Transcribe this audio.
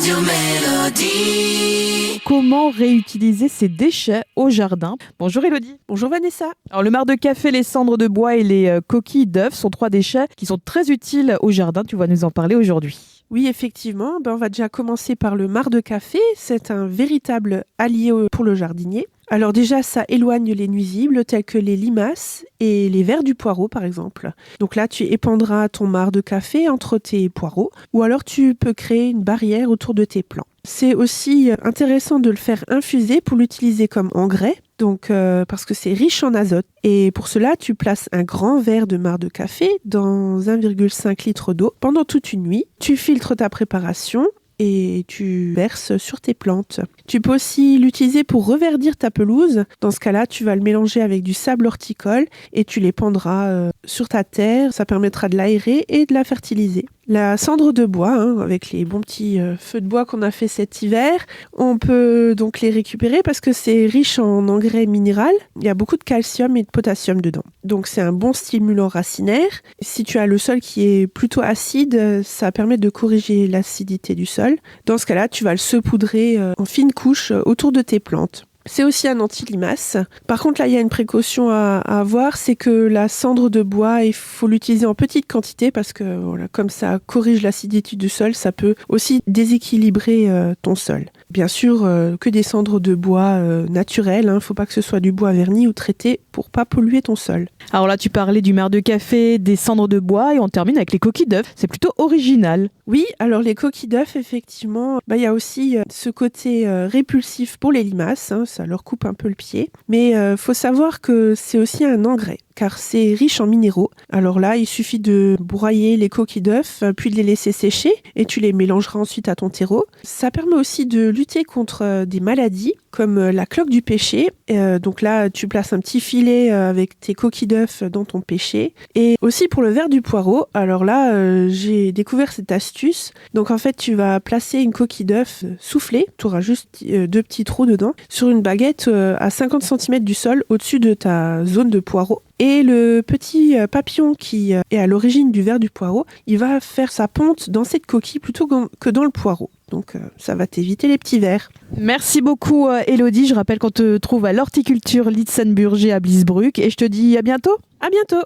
Radio Mélodie. Comment réutiliser ses déchets au jardin? Bonjour Elodie. Bonjour Vanessa. Alors le marc de café, les cendres de bois et les coquilles d'œufs sont 3 déchets qui sont très utiles au jardin. Tu vas nous en parler aujourd'hui. Oui, effectivement, on va déjà commencer par le marc de café. C'est un véritable allié pour le jardinier. Alors déjà, ça éloigne les nuisibles tels que les limaces et les vers du poireau, par exemple. Donc là, tu épandras ton marc de café entre tes poireaux ou alors tu peux créer une barrière autour de tes plants. C'est aussi intéressant de le faire infuser pour l'utiliser comme engrais, donc parce que c'est riche en azote. Et pour cela, tu places un grand verre de marc de café dans 1,5 litre d'eau pendant toute une nuit. Tu filtres ta préparation et tu verses sur tes plantes. Tu peux aussi l'utiliser pour reverdir ta pelouse. Dans ce cas-là, tu vas le mélanger avec du sable horticole et tu l'épandras sur ta terre. Ça permettra de l'aérer et de la fertiliser. La cendre de bois, avec les bons petits feux de bois qu'on a fait cet hiver, on peut donc les récupérer parce que c'est riche en engrais minéral. Il y a beaucoup de calcium et de potassium dedans. Donc c'est un bon stimulant racinaire. Si tu as le sol qui est plutôt acide, ça permet de corriger l'acidité du sol. Dans ce cas-là, tu vas le saupoudrer en fines couches autour de tes plantes. C'est aussi un anti-limace. Par contre, là, il y a une précaution à avoir, c'est que la cendre de bois, il faut l'utiliser en petite quantité parce que voilà, comme ça corrige l'acidité du sol, ça peut aussi déséquilibrer ton sol. Bien sûr, que des cendres de bois naturelles, il ne faut pas que ce soit du bois verni ou traité pour pas polluer ton sol. Alors là, tu parlais du marc de café, des cendres de bois et on termine avec les coquilles d'œufs. C'est plutôt original. Oui, alors les coquilles d'œufs, effectivement, il y a aussi ce côté répulsif pour les limaces, ça leur coupe un peu le pied. Mais faut savoir que c'est aussi un engrais, car c'est riche en minéraux. Alors là, il suffit de broyer les coquilles d'œufs, puis de les laisser sécher, et tu les mélangeras ensuite à ton terreau. Ça permet aussi de lutter contre des maladies, comme la cloque du pêcher. Donc là, tu places un petit filet avec tes coquilles d'œufs dans ton pêcher. Et aussi pour le ver du poireau, alors là, j'ai découvert cette astuce. Donc en fait, tu vas placer une coquille d'œuf soufflée, tu auras juste 2 petits trous dedans, sur une baguette à 50 cm du sol au-dessus de ta zone de poireau. Et le petit papillon qui est à l'origine du ver du poireau, il va faire sa ponte dans cette coquille plutôt que dans le poireau. Donc ça va t'éviter les petits vers. Merci beaucoup Elodie. Je rappelle qu'on te trouve à l'horticulture Litzenburger à Blisbruck et je te dis à bientôt. À bientôt.